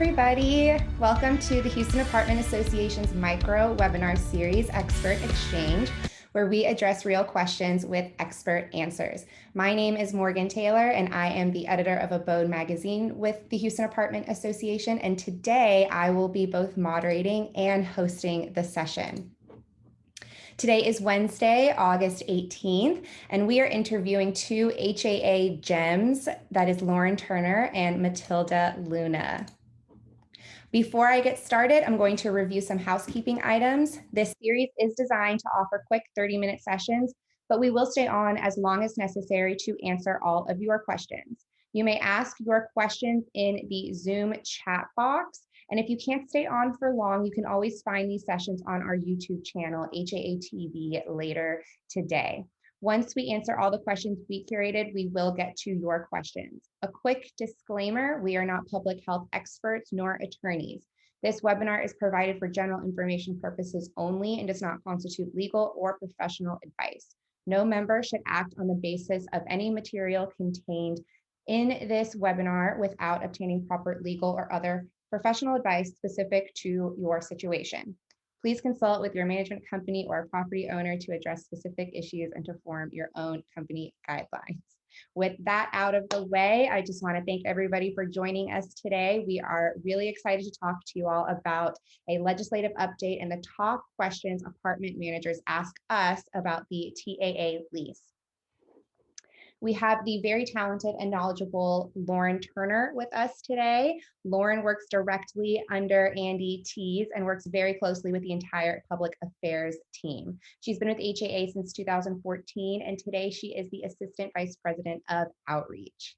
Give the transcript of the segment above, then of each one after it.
everybody. Welcome to the Houston Apartment Association's micro webinar series, Expert Exchange, where we address real questions with expert answers. My name is Morgan Taylor, and I am the editor of Abode magazine with the Houston Apartment Association. And today I will be both moderating and hosting the session. Today is Wednesday, August 18th, and we are interviewing two HAA gems, that is Lauren Turner and Matilda Luna. Before I get started, I'm going to review some housekeeping items. This series is designed to offer quick 30-minute sessions, but we will stay on as long as necessary to answer all of your questions. You may ask your questions in the Zoom chat box. And if you can't stay on for long, you can always find these sessions on our YouTube channel, HAA TV, later today. Once we answer all the questions we curated, we will get to your questions. A quick disclaimer, we are not public health experts nor attorneys. This webinar is provided for general information purposes only and does not constitute legal or professional advice. No member should act on the basis of any material contained in this webinar without obtaining proper legal or other professional advice specific to your situation. Please consult with your management company or property owner to address specific issues and to form your own company guidelines. With that out of the way, I just want to thank everybody for joining us today. We are really excited to talk to you all about a legislative update and the top questions apartment managers ask us about the TAA lease. We have the very talented and knowledgeable Lauren Turner with us today. Lauren works directly under Andy Tees and works very closely with the entire public affairs team. She's been with HAA since 2014, and today she is the Assistant Vice President of Outreach.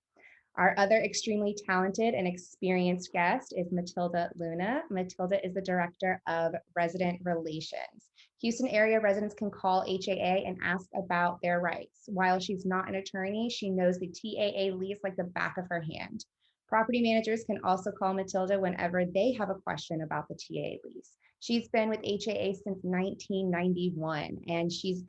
Our other extremely talented and experienced guest is Matilda Luna. Matilda is the Director of Resident Relations. Houston area residents can call HAA and ask about their rights. While she's not an attorney, she knows the TAA lease like the back of her hand. Property managers can also call Matilda whenever they have a question about the TAA lease. She's been with HAA since 1991, and she's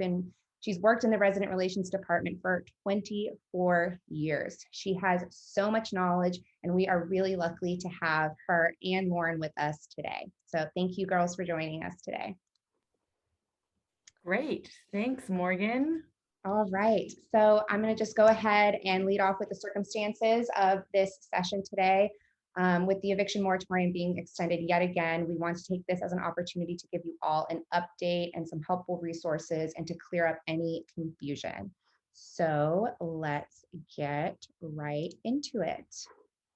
worked in the resident relations department for 24 years. She has so much knowledge, and we are really lucky to have her and Lauren with us today. So thank you, girls, for joining us today. Great. Thanks, Morgan. All right. So I'm going to just go ahead and lead off with the circumstances of this session today. With the eviction moratorium being extended yet again, we want to take this as an opportunity to give you all an update and some helpful resources and to clear up any confusion. So let's get right into it.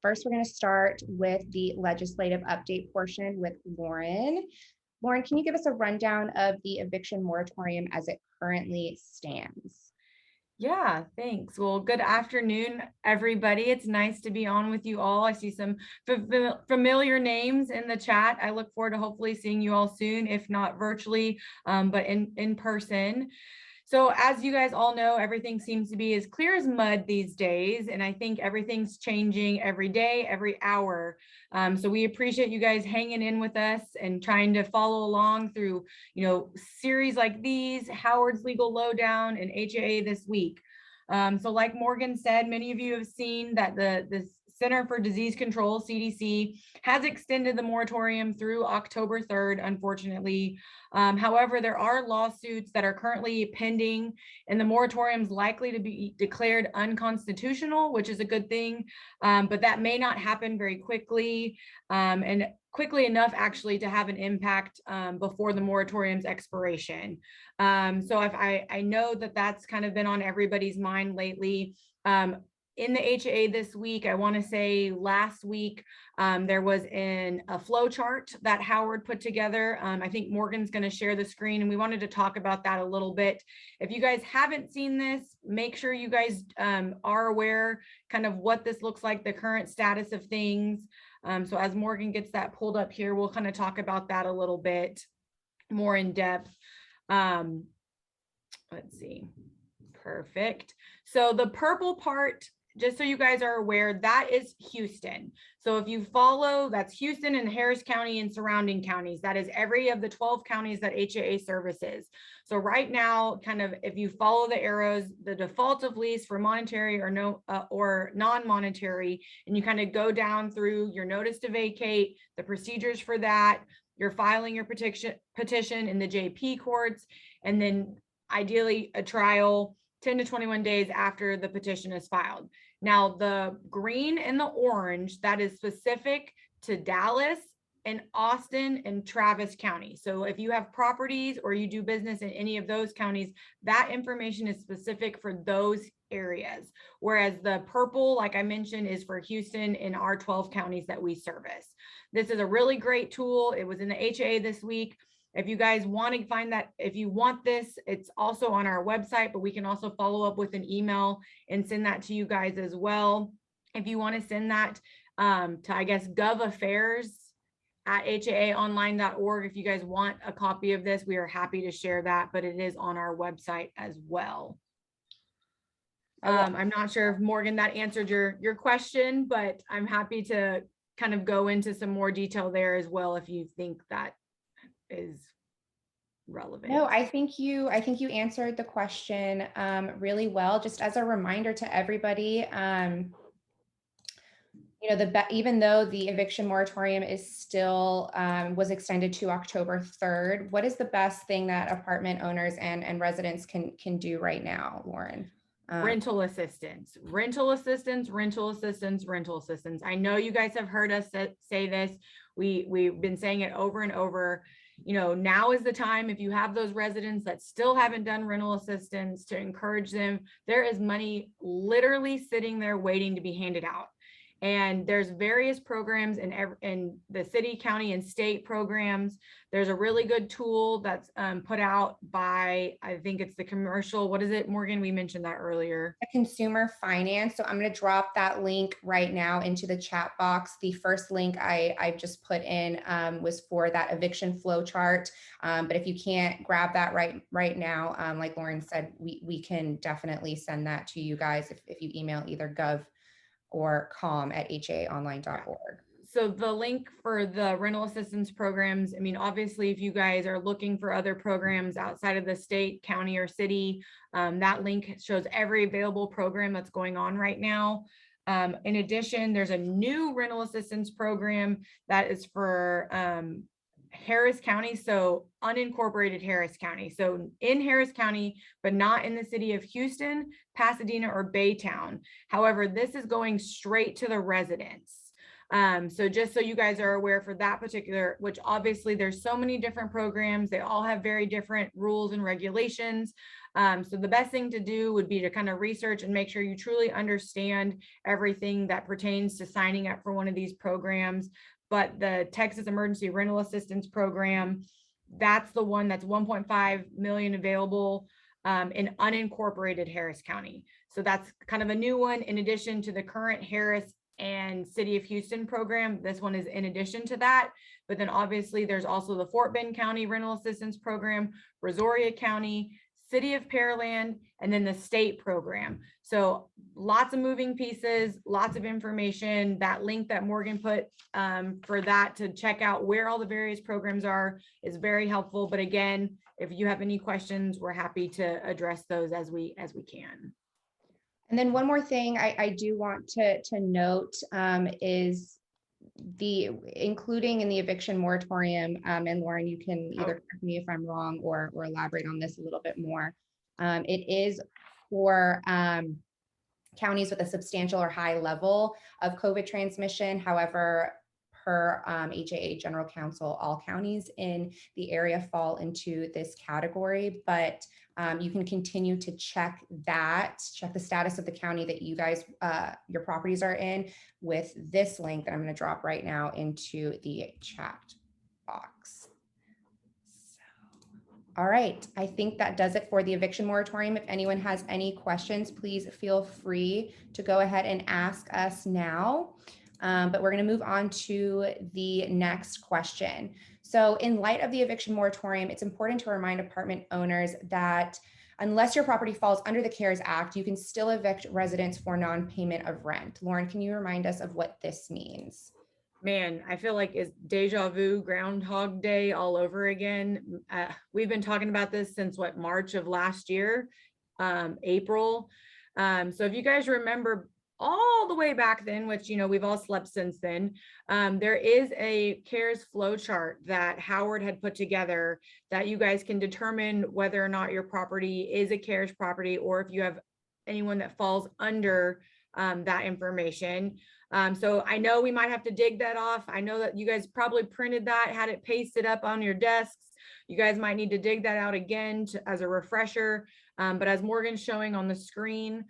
First, we're going to start with the legislative update portion with Lauren. Lauren, can you give us a rundown of the eviction moratorium as it currently stands? Yeah, thanks. Well, good afternoon, everybody. It's nice to be on with you all. I see some familiar names in the chat. I look forward to hopefully seeing you all soon, if not virtually, but in person. So as you guys all know, everything seems to be as clear as mud these days. And I think everything's changing every day, every hour. So we appreciate you guys hanging in with us and trying to follow along through, series like these, Howard's Legal Lowdown and HAA This Week. So like Morgan said, many of you have seen that the Center for Disease Control, CDC, has extended the moratorium through October 3rd, unfortunately. However, there are lawsuits that are currently pending, and the moratorium is likely to be declared unconstitutional, which is a good thing, but that may not happen very quickly, and quickly enough actually to have an impact before the moratorium's expiration. So if I know that that's kind of been on everybody's mind lately. In the HAA this week, I want to say last week, there was a flow chart that Howard put together. I think Morgan's going to share the screen, and we wanted to talk about that a little bit. If you guys haven't seen this, make sure you guys are aware kind of what this looks like, the current status of things. So as Morgan gets that pulled up here, we'll kind of talk about that a little bit more in depth. Let's see. Perfect. So the purple part just so you guys are aware, that is Houston. So if you follow, that's Houston and Harris County and surrounding counties. That is every of the 12 counties that HAA services. So right now, kind of, if you follow the arrows, the default of lease for monetary or no or non-monetary, and you kind of go down through your notice to vacate, the procedures for that, you're filing your petition in the JP courts, and then ideally a trial 10 to 21 days after the petition is filed. Now, the green and the orange, that is specific to Dallas and Austin and Travis County. So if you have properties or you do business in any of those counties, that information is specific for those areas. Whereas the purple, like I mentioned, is for Houston and our 12 counties that we service. This is a really great tool. It was in the HAA this week. If you guys want to find that, if you want this, it's also on our website, but we can also follow up with an email and send that to you guys as well. If you want to send that to, I guess, govaffairs@haaonline.org. If you guys want a copy of this, we are happy to share that, but it is on our website as well. I'm not sure if Morgan, that answered your question, but I'm happy to kind of go into some more detail there as well if you think that is relevant. No, I think you answered the question really well. Just as a reminder to everybody, you know, even though the eviction moratorium is still was extended to October 3rd, what is the best thing that apartment owners and residents can do right now, Lauren? Rental assistance, rental assistance, rental assistance, rental assistance. I know you guys have heard us say this. We've been saying it over and over. You know, now is the time, if you have those residents that still haven't done rental assistance, to encourage them. There is money literally sitting there waiting to be handed out. And there's various programs in the city, county, and state programs. There's a really good tool that's put out by, I think it's the commercial, what is it, Morgan? We mentioned that earlier. Consumer finance. So I'm going to drop that link right now into the chat box. The first link I've just put in was for that eviction flow chart. But if you can't grab that right now, like Lauren said, we can definitely send that to you guys if you email either gov or com@haaonline.org. So the link for the rental assistance programs, I mean, obviously, if you guys are looking for other programs outside of the state, county, or city, that link shows every available program that's going on right now. In addition, there's a new rental assistance program that is for Harris County, so unincorporated Harris County. So in Harris County, but not in the city of Houston, Pasadena, or Baytown. However, this is going straight to the residents. So just so you guys are aware for that particular, which obviously there's so many different programs, they all have very different rules and regulations. So the best thing to do would be to kind of research and make sure you truly understand everything that pertains to signing up for one of these programs. But the Texas Emergency Rental Assistance Program, that's the one that's 1.5 million available in unincorporated Harris County. So that's kind of a new one in addition to the current Harris and City of Houston program. This one is in addition to that. But then obviously there's also the Fort Bend County Rental Assistance Program, Brazoria County, City of Pearland, and then the state program. So lots of moving pieces, lots of information. That link that Morgan put for that to check out where all the various programs are is very helpful. But again, if you have any questions, we're happy to address those as we can. And then one more thing I do want to note is the including in the eviction moratorium, and Lauren, you can either correct me if I'm wrong or elaborate on this a little bit more. It is for counties with a substantial or high level of COVID transmission. However, per HAA General Counsel, all counties in the area fall into this category, but you can continue to check the status of the county that you guys, your properties are in with this link that I'm going to drop right now into the chat box. All right, I think that does it for the eviction moratorium. If anyone has any questions, please feel free to go ahead and ask us now. But we're going to move on to the next question. So in light of the eviction moratorium, it's important to remind apartment owners that unless your property falls under the CARES Act, you can still evict residents for non-payment of rent. Lauren, can you remind us of what this means? Man, I feel like it's deja vu, Groundhog Day all over again. We've been talking about this since what, March of last year, April. So if you guys remember all the way back then, which, you know, we've all slept since then, there is a CARES flow chart that Howard had put together that you guys can determine whether or not your property is a CARES property, or if you have anyone that falls under that information. So I know we might have to dig that off. I know that you guys probably printed that, had it pasted up on your desks. You guys might need to dig that out again as a refresher. But as Morgan's showing on the screen,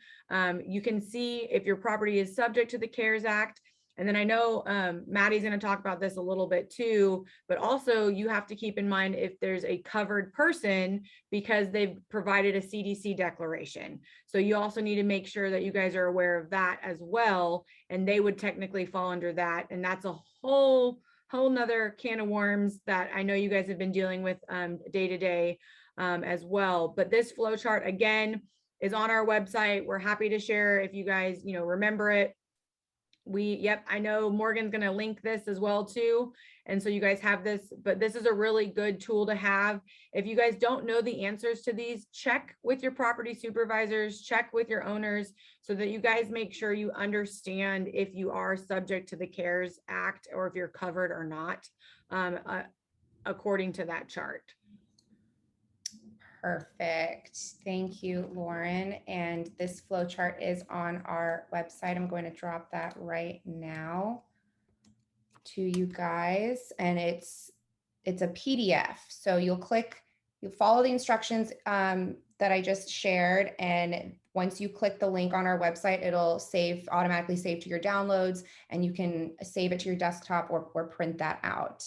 you can see if your property is subject to the CARES Act. And then I know Maddie's going to talk about this a little bit too, but also you have to keep in mind if there's a covered person, because they've provided a CDC declaration. So you also need to make sure that you guys are aware of that as well. And they would technically fall under that. And that's a whole nother can of worms that I know you guys have been dealing with day to day as well. But this flow chart again is on our website. We're happy to share if you guys, you know, remember it. I know Morgan's going to link this as well too. And so you guys have this, but this is a really good tool to have. If you guys don't know the answers to these, check with your property supervisors, check with your owners, so that you guys make sure you understand if you are subject to the CARES Act or if you're covered or not, according to that chart. Perfect. Thank you, Lauren. And this flow chart is on our website. I'm going to drop that right now to you guys. And it's a PDF. So you'll follow the instructions that I just shared. And once you click the link on our website, it'll automatically save to your downloads, and you can save it to your desktop or print that out.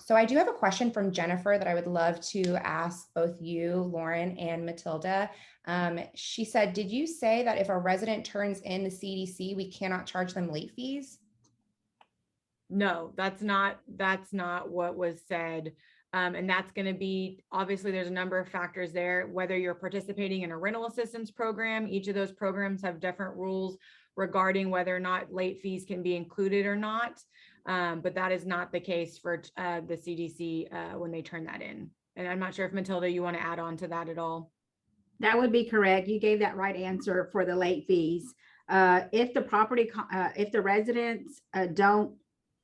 So I do have a question from Jennifer that I would love to ask both you, Lauren, and Matilda. She said, did you say that if a resident turns in the CDC, we cannot charge them late fees? No, that's not what was said. And that's going to be, obviously there's a number of factors there, whether you're participating in a rental assistance program. Each of those programs have different rules regarding whether or not late fees can be included or not. But that is not the case for the CDC when they turn that in. And I'm not sure if Matilda, you want to add on to that at all? That would be correct. You gave that right answer for the late fees. If the residents don't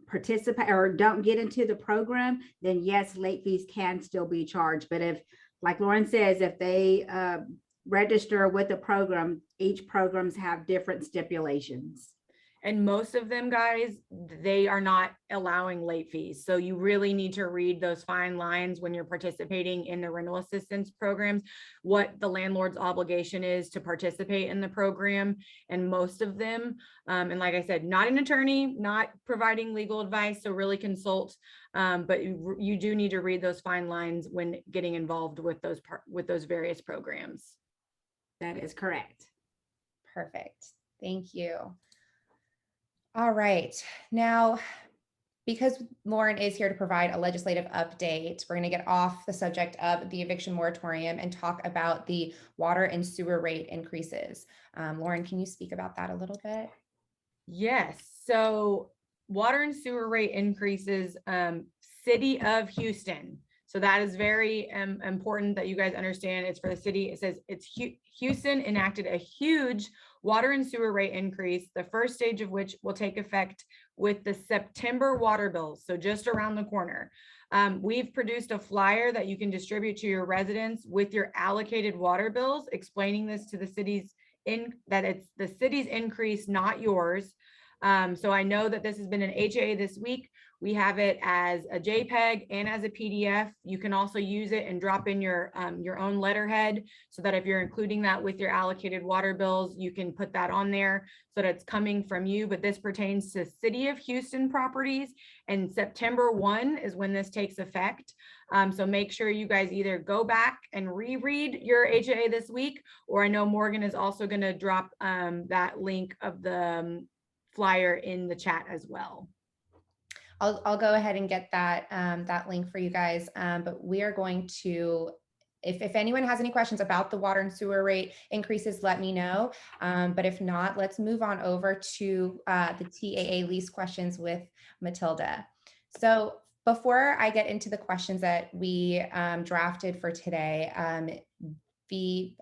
participate or don't get into the program, then yes, late fees can still be charged. But if, like Lauren says, if they register with the program, each programs have different stipulations. And most of them, guys, they are not allowing late fees. So you really need to read those fine lines when you're participating in the rental assistance programs, what the landlord's obligation is to participate in the program. And most of them, and like I said, not an attorney, not providing legal advice, so really consult. But you do need to read those fine lines when getting involved with those various programs. That is correct. Perfect. Thank you. All right. Now, because Lauren is here to provide a legislative update, we're going to get off the subject of the eviction moratorium and talk about the water and sewer rate increases. Lauren, can you speak about that a little bit? Yes. So water and sewer rate increases, City of Houston. So that is very important that you guys understand. It's for the city. It says Houston enacted a huge water and sewer rate increase, the first stage of which will take effect with the September water bills. So just around the corner. We've produced a flyer that you can distribute to your residents with your allocated water bills, explaining this to the city's that it's the city's increase, not yours. So I know that this has been an HAA this week. We have it as a JPEG and as a PDF. You can also use it and drop in your own letterhead, so that if you're including that with your allocated water bills, you can put that on there so that it's coming from you. But this pertains to City of Houston properties, and September 1 is when this takes effect. So make sure you guys either go back and reread your HAA this week, or I know Morgan is also going to drop that link of the flyer in the chat as well. I'll go ahead and get that link for you guys, but we are going to if anyone has any questions about the water and sewer rate increases, let me know. But if not, let's move on over to the TAA lease questions with Matilda. So before I get into the questions that we drafted for today,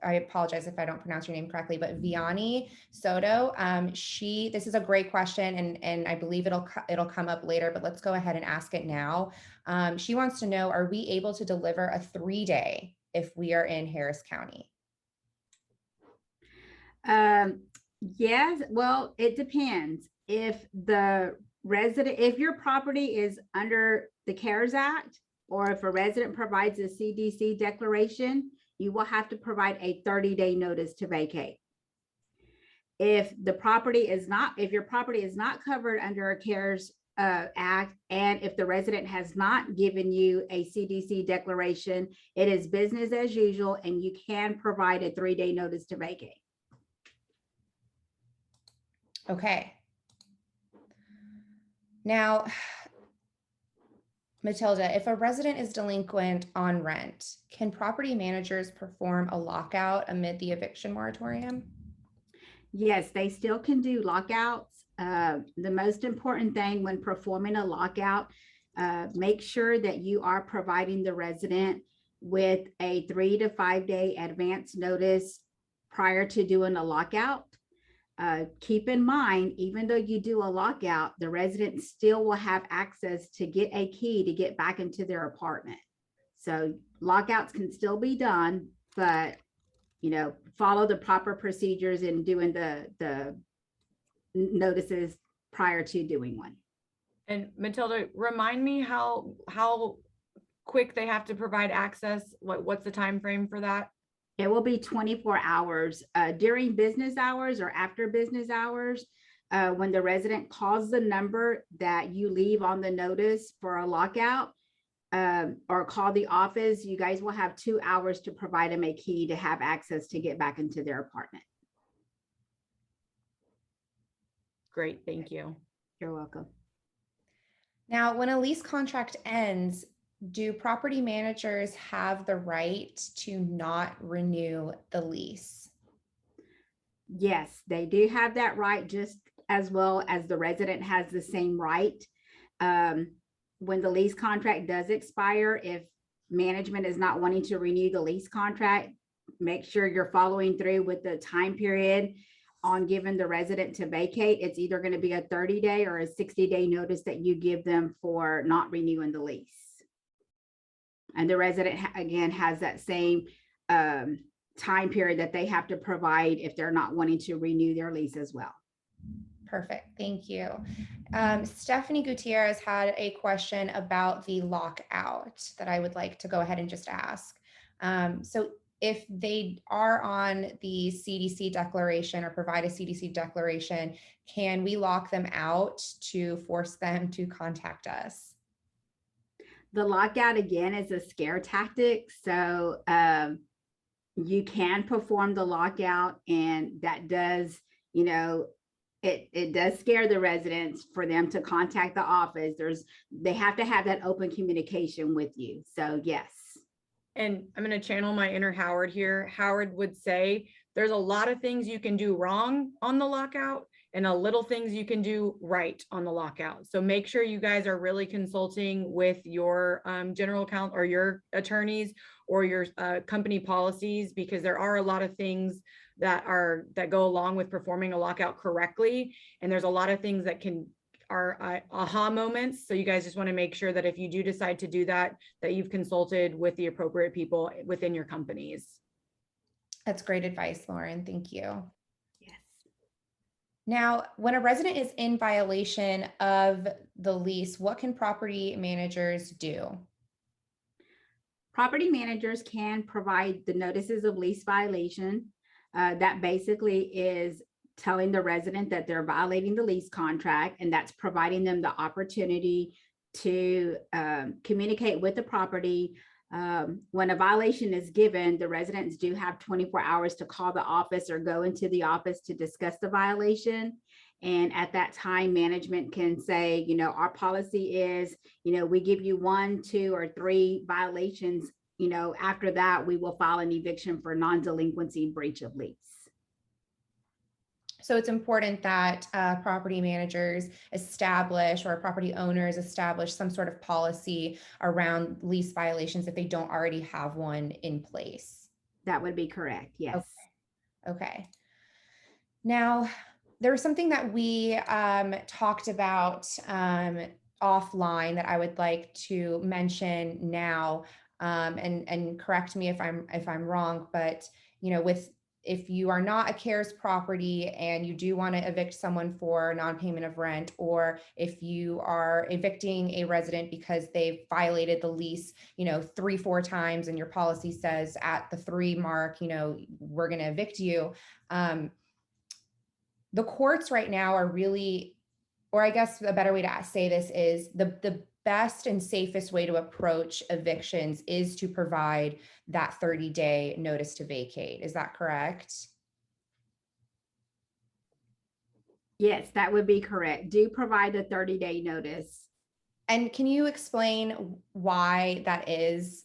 I apologize if I don't pronounce your name correctly, but Vianney Soto, this is a great question, and I believe it'll come up later, but let's go ahead and ask it now. She wants to know, are we able to deliver a 3-day if we are in Harris County? Yes, well, it depends. If your property is under the CARES Act, or if a resident provides a CDC declaration, you will have to provide a 30-day notice to vacate. If your property is not covered under a CARES Act, and if the resident has not given you a CDC declaration, it is business as usual, and you can provide a 3-day notice to vacate. Okay. Now, Matilda, if a resident is delinquent on rent, can property managers perform a lockout amid the eviction moratorium? Yes, they still can do lockouts. The most important thing when performing a lockout, make sure that you are providing the resident with a 3 to 5 day advance notice prior to doing a lockout. Keep in mind, even though you do a lockout, the resident still will have access to get a key to get back into their apartment. So lockouts can still be done, but follow the proper procedures in doing the notices prior to doing one. And Matilda, remind me how quick they have to provide access. What's the time frame for that? It will be 24 hours during business hours or after business hours. When the resident calls the number that you leave on the notice for a lockout, or call the office, you guys will have 2 hours to provide them a key to have access to get back into their apartment. Great, thank you. You're welcome. Now, when a lease contract ends, do property managers have the right to not renew the lease? Yes, they do have that right, just as well as the resident has the same right. When the lease contract does expire, if management is not wanting to renew the lease contract, make sure you're following through with the time period on giving the resident to vacate. It's either going to be a 30-day or a 60-day notice that you give them for not renewing the lease. And the resident, again, has that same time period that they have to provide if they're not wanting to renew their lease as well. Perfect. Thank you. Stephanie Gutierrez had a question about the lockout that I would like to go ahead and just ask. So if they are on the CDC declaration or provide a CDC declaration, can we lock them out to force them to contact us? The lockout, again, is a scare tactic. So you can perform the lockout, and that does, it does scare the residents for them to contact the office. They have to have that open communication with you. So yes. And I'm going to channel my inner Howard here. Howard would say there's a lot of things you can do wrong on the lockout and a little things you can do right on the lockout. So make sure you guys are really consulting with your general counsel or your attorneys or your company policies, because there are a lot of things that go along with performing a lockout correctly. And there's a lot of things that are aha moments. So you guys just want to make sure that if you do decide to do that, that you've consulted with the appropriate people within your companies. That's great advice, Lauren. Thank you. Yes. Now, when a resident is in violation of the lease, what can property managers do? Property managers can provide the notices of lease violation. That basically is telling the resident that they're violating the lease contract, and that's providing them the opportunity to communicate with the property. When a violation is given, the residents do have 24 hours to call the office or go into the office to discuss the violation. And at that time, management can say, our policy is, we give you 1, 2, or 3 violations after that, we will file an eviction for non-delinquency breach of lease. So it's important that property managers establish, or property owners establish, some sort of policy around lease violations if they don't already have one in place. That would be correct. Yes. Okay. Now, there was something that we talked about offline that I would like to mention now, and correct me if I'm wrong, but if you are not a CARES property and you do want to evict someone for non-payment of rent, or if you are evicting a resident because they've violated the lease, 3-4 times, and your policy says at the 3 mark, we're going to evict you. The courts right now are really, or I guess a better way to say this is the best and safest way to approach evictions is to provide that 30-day notice to vacate. Is that correct? Yes, that would be correct. Do provide a 30-day notice. And can you explain why that is?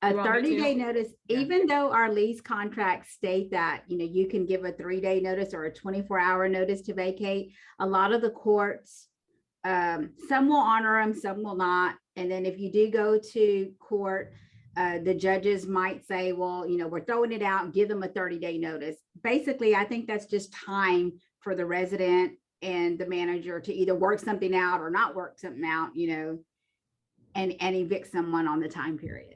A 30-day notice, even though our lease contracts state that, you can give a 3-day notice or a 24-hour notice to vacate, a lot of the courts, some will honor them, some will not. And then if you do go to court, the judges might say, well, we're throwing it out, give them a 30-day notice. Basically, I think that's just time for the resident and the manager to either work something out or not work something out, and evict someone on the time period.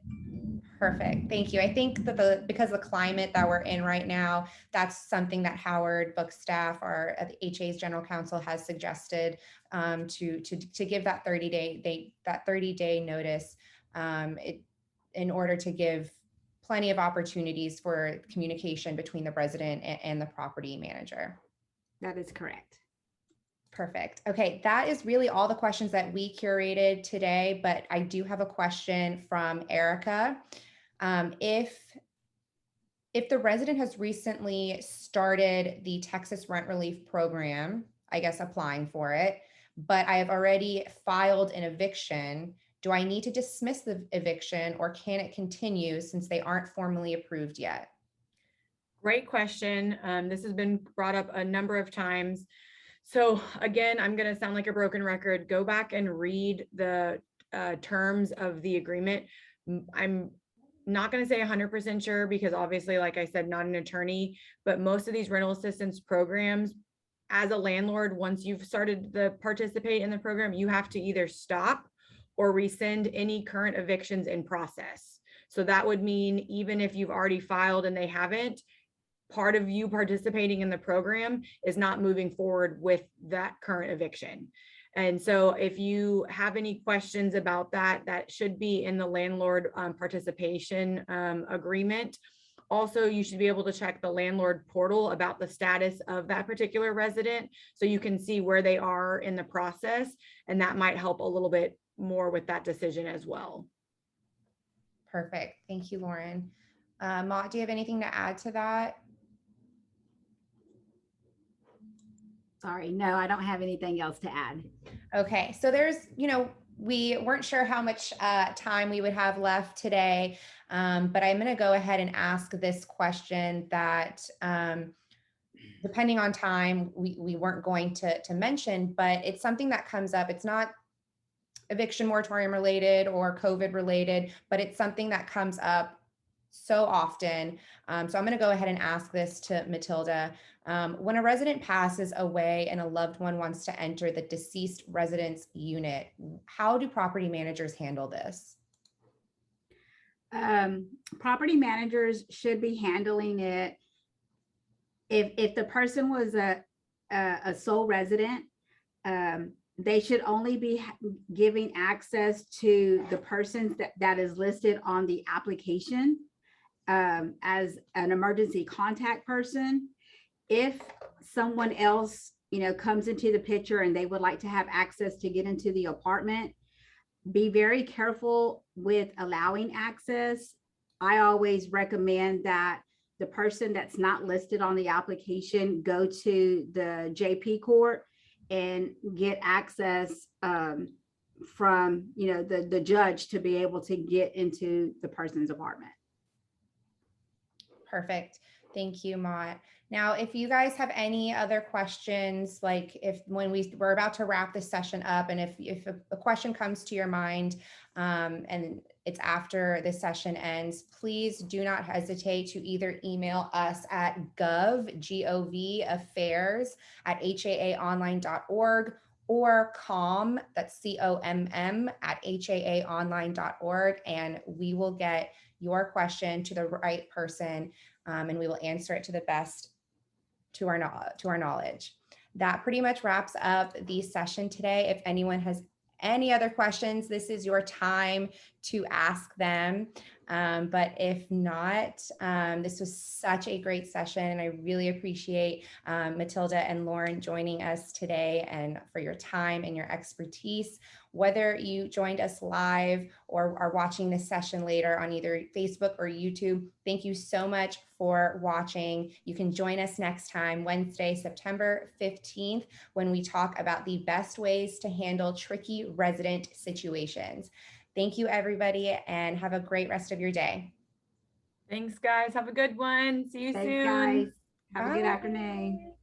Perfect. Thank you. I think that because of the climate that we're in right now, that's something that Howard Bookstaff, our HA's general counsel, has suggested to give that 30-day notice in order to give plenty of opportunities for communication between the resident and the property manager. That is correct. Perfect. Okay, that is really all the questions that we curated today, but I do have a question from Erica. If the resident has recently started the Texas Rent Relief Program, I guess applying for it, but I have already filed an eviction, do I need to dismiss the eviction, or can it continue since they aren't formally approved yet? Great question. This has been brought up a number of times. So again, I'm going to sound like a broken record. Go back and read the terms of the agreement. I'm not going to say 100% sure because obviously, like I said, not an attorney, but most of these rental assistance programs, as a landlord, once you've started to participate in the program, you have to either stop or rescind any current evictions in process. So that would mean even if you've already filed and they haven't, part of you participating in the program is not moving forward with that current eviction. And so if you have any questions about that, that should be in the landlord participation agreement. Also, you should be able to check the landlord portal about the status of that particular resident so you can see where they are in the process, and that might help a little bit more with that decision as well. Perfect. Thank you, Lauren. Mott, do you have anything to add to that? Sorry, no, I don't have anything else to add. Okay, so there's, we weren't sure how much time we would have left today, but I'm going to go ahead and ask this question that, depending on time, we weren't going to mention, but it's something that comes up. It's not eviction moratorium related or COVID related, but it's something that comes up so often. So I'm going to go ahead and ask this to Matilda. When a resident passes away and a loved one wants to enter the deceased resident's unit, how do property managers handle this? Property managers should be handling it. If the person was a sole resident, they should only be giving access to the person that is listed on the application as an emergency contact person. If someone else, comes into the picture and they would like to have access to get into the apartment, be very careful with allowing access. I always recommend that the person that's not listed on the application go to the JP court and get access from, the judge to be able to get into the person's apartment. Perfect. Thank you, Mott. Now, if you guys have any other questions, like if when we're about to wrap this session up, and if a question comes to your mind, and it's after this session ends, please do not hesitate to either email us at gov affairs@haaonline.org, or comm, that's COMM, @haaonline.org, and we will get your question to the right person, and we will answer it to the best to our knowledge. That pretty much wraps up the session today. If anyone has any other questions, this is your time to ask them. But if not, this was such a great session, and I really appreciate Matilda and Lauren joining us today, and for your time and your expertise. Whether you joined us live or are watching this session later on either Facebook or YouTube, thank you so much for watching. You can join us next time, Wednesday, September 15th, when we talk about the best ways to handle tricky resident situations. Thank you, everybody, and have a great rest of your day. Thanks, guys. Have a good one. See you Thanks, soon. guys. Have a good Bye. afternoon.